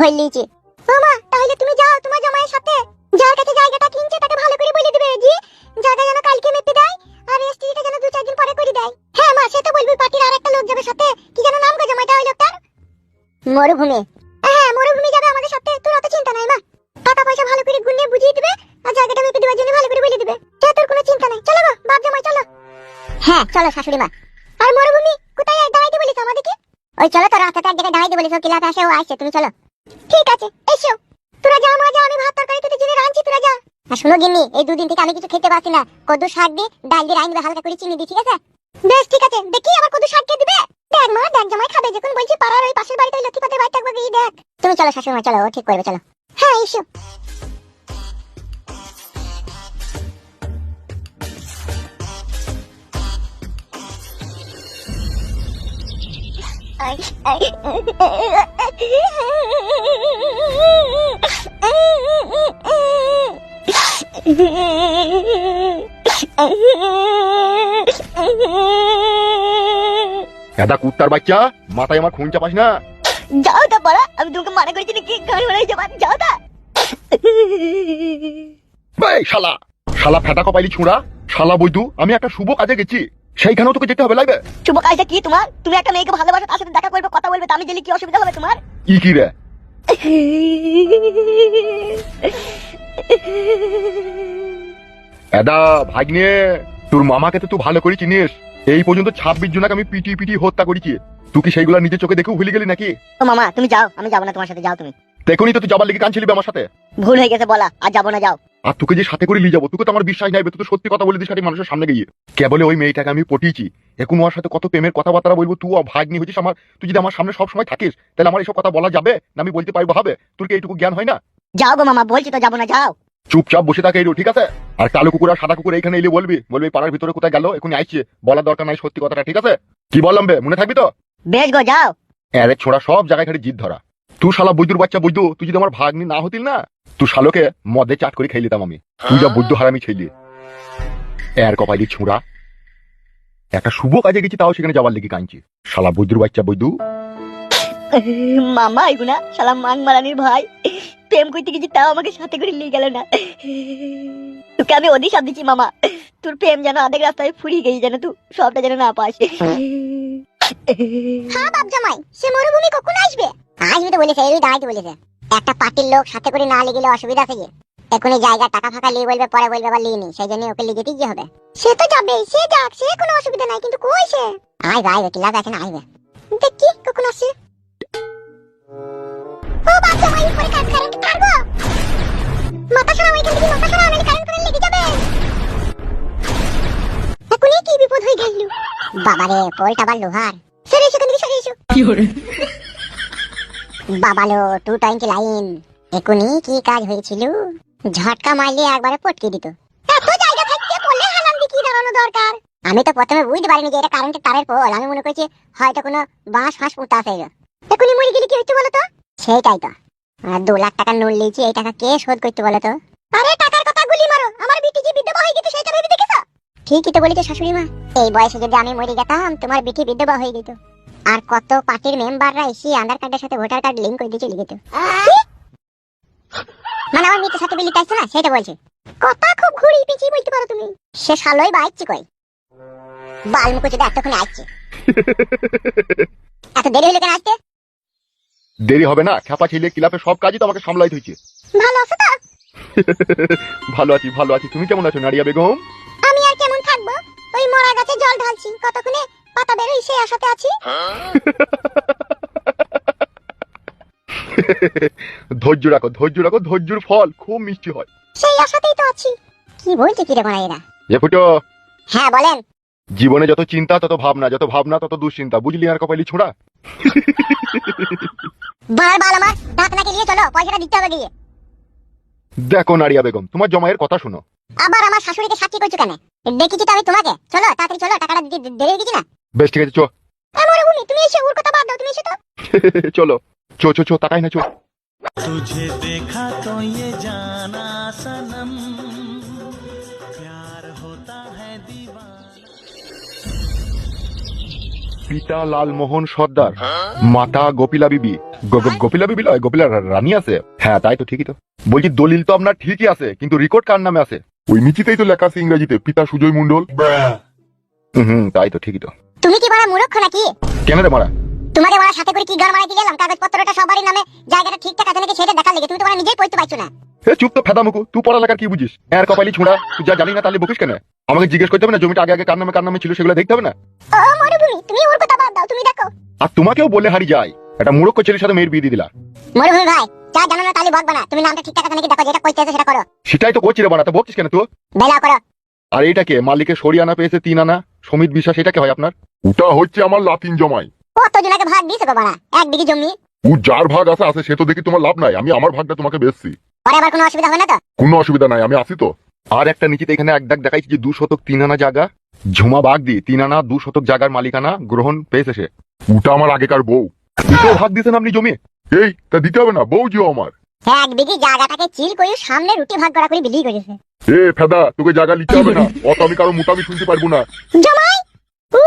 হইলিছে। ও মা, তাহলে তুমি যাও তোমার জামাইয়ের সাথে, যার কাছে জায়গাটা কিনছে তাকে ভালো করে বলে দিবে যে জায়গা যেন কালকে মেপে দেয় আর রেজিস্ট্রিটা যেন 2-4 দিন পরে করে দেয়। হ্যাঁ মা, সে তো বলবি, পার্টির আরেকটা লোক যাবে সাথে, কি যেন নাম গো জামাইটা ওই লোকটার? মরুভূমি। হ্যাঁ, মরুভূমি যাবে আমাদের সাথে, তোর অত চিন্তা নাই মা। টাকা পয়সা ভালো করে গুনে বুঝিয়ে দিবে আর জায়গাটা মেপে দেওয়ার জন্য ভালো করে বলে দিবে, তোর কোনো চিন্তা নাই। চলো গো বাপ জামাই চলো। হ্যাঁ চলো শাশুড়ি মা। আর মরুভূমি কোথায় দাঁড়াইতে বলিস আমাদেরকে? ওই চলো তো, রাস্তাতে এক জায়গায় দাঁড়াইতে বলিস, ও কিলাতে আসে, ও আসছে, তুমি চলো। ঠিক আছে এসো। তোরা যা মা, যা, আমি ভাত তরকারি তোদের জন্য রাঁধছি, তোরা যা। আর শোনো গিন্নি, এই 2 দিন থেকে আমি কিছু খেতে পারছি না, কদ্দু শাক দিয়ে ডাল দিয়ে রাঁধবে, হালকা করে চিনি দিয়ে, ঠিক আছে? বেশ ঠিক আছে, দেখি আবার কদ্দু শাক কে দিবে। দেখ মা, দেখ জামাই খাবে যখন বলছি, পাড়ার ওই পাশের বাড়িতে ওই লক্ষ্মীপতির বাড়িতে একবার গিয়ে দেখ। তুমি চলো শাশুড়ি মা, চলো, ও ঠিক করবে, চলো। হ্যাঁ এসো। এদা কুত্তার বাচ্চা, মাথায় আমার খুন চাপাস না। যাও তা বড়া, আমি তোমাকে মানা করেছি নাকি? গাড়ি মারাই যাবা, যাও তা। এই শালা, শালা ফেটা কপাইলি ছুঁড়া, শালা বৈদু, আমি একটা শুভ কাজে গেছি, সেইখানেও তোকে যেতে হবে লাগবে। শুভ কাজটা কি তোমার? তুমি একটা মেয়েকে ভালোবাসো, তার সাথে দেখা করবে, কথা বলবে, তা আমি গেলে কি অসুবিধা হবে তোমার? কি রে? এদা ভাগ্নে, তোর মামাকে তো তুই ভালো করে চিনিস, এই পর্যন্ত 26 জনকে আমি পিটি পিটি হত্যা করেছি, তুই কি সেইগুলা নিজের চোখে দেখেও ভুলে গেলি নাকি? ও মামা তুমি যাও, আমি যাবো না তোমার সাথে, যাও তুমি। দেখুনি তো তুই যাবার লেগে কাঁদছিলি আমার সাথে। ভুল হয়ে গেছে বলা, আর যাবো না, যাও। আর তোকে যে সাথে করে নিয়ে যাবো, তোকে তো আমার বিশ্বাস নাই, তুই তো সত্যি কথা বলে দিস খালি মানুষের সামনে গিয়ে। কেবলে ওই মেয়েটাকে আমি পটিয়েছি, এখন ওর সাথে কত প্রেমের কথাবার্তা বলবো, তুই ভাগ্নি হচ্ছিস আমার, তুই যদি আমার সামনে সবসময় থাকিস তাহলে আমার এইসব কথা বলা যাবে না, আমি বলতে পারবো হবে? তোর কি এইটুকু জ্ঞান হয় না? যাও গো মামা, বলছি তো যাবো না, যাও। চুপচাপ বসে থাকে ঠিক আছে? আর কালো কুকুর আর সাদা কুকুর এইখানে এলে বলবি, বলবি পাড়ার ভিতরে কোথায় গেল, এখন আইছে, বলার দরকার নাই সত্যি কথাটা, ঠিক আছে? কি বললাম বে, মনে থাকবি তো? বেশ গো, যাও। আরে ছোড়া, সব জায়গায় খালি জিদ ধরা। তুই শালা বৈদ্যুর বাচ্চা বৈদ্যু, তুই যদি আমার ভাগ্নি না হতিল না, তুই শালোকে মদে চাট করে খেয়ে নিতাম আমি। তুই যা বৈদ্যু হারামি খেলি, এর কপালি ছুঁড়া। একটা শুভ কাজে গেছি, তাও সেখানে যাবার লেগে কাঁদছি, শালা বৈদ্যুর বাচ্চা বৈদ্যু। মামা এগুনা শালা মান মারানির ভাই, প্রেম করতে গেছি তাও আমাকে সাথে করে নিয়ে গেল না। তোকে আমি অধিশাপ দিচ্ছি মামা, তোর প্রেম যেন আধেক রাস্তায় ফুরিয়ে গেছে, যেন তুই সবটা যেন না পাস। হ্যাঁ বাপ জামাই, সে মরুভূমি কখন আসবে? আসবে তো বলেছে, এই দাঁড়াইতে বলেছে। একটা পার্টির লোক সাথে করে না লিয়ে গেলে অসুবিধা আছে যে, এখনই জায়গা টাকা ফাঁকা লিয়ে বলবে, পরে বলবে আবার লিয়ে নি, সেই জন্য ওকে লিয়ে যেতেই হবে। সে তো যাবে, সে যাক, সে কোনো অসুবিধা নাই, কিন্তু কই সে? আইবে আইবে, কি লাভ আছে না, আইবে দেখি কখন আসে। ও বাপ জামাই, উপরে কারেন্ট কাটবো, মাথা সরাও এখান থেকে, মাথা সরাও, নাহলে কারেন্ট লেগে যাবে। এখনই কি বিপদ হয়ে গেল। বাবারে, পোলটা আবার লোহার। সরে এসো, এখান থেকে সরে এসো। কি হরে বাবালো, 220 লাইন, এখনই কি কাজ হয়েছিল, ঝটকা মারলে একবারে পটকে দিত। এত জায়গা থাকতে পড়লে হালাম দিয়ে কি দাঁড়ানো দরকার? আমি তো প্রথমে বুঝতে পারিনি যে এটা কারেন্টের তারের পোল, আমি মনে করছি হয়তো কোনো বাঁশ ফাঁস পুঁতা আছে। এখনই মরে গেলে কি হচ্ছে বলো তো? সেইটাই তো, 2 লাখ টাকা নুন লিয়েছি, এই টাকা কে শোধ করতে বলো তো? আরে টাকার কথা গুলি মারো, আমার বিটি যে বিধবা হয়ে গেছে সেটা ভেবে দেখেছো? ঠিকই তো বলেছো শাশুড়ি মা, এই বয়সে যদি আমি মরে যেতাম, তোমার বিটি বিধবা হয়ে যেত, আর কত পার্টির মেম্বাররা এসে আধার কার্ডের সাথে ভোটার কার্ড লিংক করে দিয়ে চলে যেত। মানে আমার মেয়ের সাথে বিলি চাইছো না, সেটা বলছে। কথা খুব ঘুরি পিছিয়ে বলতে পারো তুমি। সে শালোই বাইচ্ছি কই, বাল মুখে যদি এতক্ষণ আসছে। এত দেরি হলো কেন আসতে? দেরি হবে না, খ্যাপা ছেলে ক্লাবে সব কাজই তো আমাকে সামলাইতে হয়েছে। ভালো আছো তো? ভালো আছি, ভালো আছি, তুমি কেমন আছো নারিয়া বেগম? আমি আর কেমন থাকবো, ওই মরা গাছে জল ঢালছি, কতক্ষণে পাতা বেরোই সেই আশাতে আছি। ধৈর্য রাখো, ধৈর্য রাখো, ধৈর্যের ফল খুব মিষ্টি হয়। সেই আশাতেই তো আছি। কি বলছে কি রে মারা এরা? এ ফুটো। হ্যাঁ বলেন। জীবনে যত চিন্তা তত ভাবনা, যত ভাবনা তত দুশ্চিন্তা, বুঝলি আর কপালি ছোড়া? বাল বাল আমার দাঁত নাকি নিয়ে চলো, পয়সাটা দিতে হবে গিয়ে। দেখো নারিয়া বেগম, তোমার জমায়ের কথা শুনো। আবার আমার শাশুড়িকে সাক্ষী করছো কেন? দেখেছি তো আমি তোমাকে, চলো তাড়াতাড়ি চলো, টাকাটা দিতে দেরি হয়ে গেছে না? বেশ ঠিক আছে, চো। মরুভূমি, তুমি এসে ওর কথা বাদ দাও, তুমি এসে তো। চলো, চো চো চো, তাকাই না, চো। तुझे देखा तो ये जाना सनम, प्यार होता है दीवाना। পিতা লালমোহন সর্দার, মাতা গোপিলা বিবি। গোপিলা বিবি নয়, গোপিলা রানী আছে। হ্যাঁ তাই তো, ঠিকই তো। বলছি দলিল তো আপনার ঠিকই আছে, কিন্তু রেকর্ড কার নামে আছে? ওই নিচেতেই তো লেখা আছে ইংরেজিতে, পিতা সুজয় মন্ডল। তাই তো, ঠিকই তো। তুমি কি বড় মূর্খ নাকি? কেন রে মারা? তোমাকে বড় সাথে করে কি ঘর মারাইতে গেলাম, কাগজপত্রটা সবারই নামে, জায়গাটা ঠিকঠাক আছে নাকি সেটা দেখার লেগে। তুমি তোমার নিজেই পড়তে পারছো না। এ চুপ তো ফেদা মুকু, তুই পড়ালেখার কি বুঝিস? এর কপালি ছুঁড়া, তুই যা জানি না তাহলে বকিস কেন? আমাকে জিজ্ঞেস করতে হবে না জমিটা আগে আগে কার নামে ছিল সেগুলো দেখতে হবে না? ও মরুভূমি, তুমি ওর কথা বাদ দাও, তুমি দেখো। আর তোমাকেও বলে হারি যায়, একটা মূর্খ ছেলের সাথে মেয়ের বিয়ে দিয়ে দিলা। মরুভূমি ভাই, যা জানো না তাহলে বকবা না। তুমি নামটা ঠিকঠাক আছে নাকি দেখো, যেটা কইতে আছে সেটা করো। সেটাই তো করছি রে বাড়া, তা বকছিস কেন তুই? বেলা করো। আর এইটাকে মালিকের সরিয়ানা পেয়েছে 3 আনা, সমিত বিশ্বাস, এটা কে হয় আপনার? ওটা হচ্ছে আমার লাতিন জমাই। কত জনকে ভাগ দিয়েছে গো বাড়া, 1 বিঘি জমি। ও যার ভাগ আছে সে তো দেখি তোমার লাভ নাই, আমি আমার ভাগটা তোমাকে বেচছি। পরে আবার কোনো অসুবিধা হবে না তো? কোনো অসুবিধা নাই, আমি আসি তো। আর একটা নিচেতে এখানে এক দাগ দেখাইছি যে 2 শতক 3 আনা জায়গা, ঝুমা বাগ দি 3 আনা 2 শতক জায়গার মালিকানা গ্রহণ পেয়েছে সে। ওটা আমার আগেকার বউ। দুটো ভাগ দিয়েছেন আপনি জমি? এই তা দিতে হবে না, বউ জিও আমার। 1 বিঘি জায়গাটাকে চিল করে সামনে রুটি ভাগ করা করে বিলি করেছে। এ ফেদা, তোকে জায়গা নিতে হবে না, অত আমি কারো মোটামি শুনতে পারবো না। জামাই, ও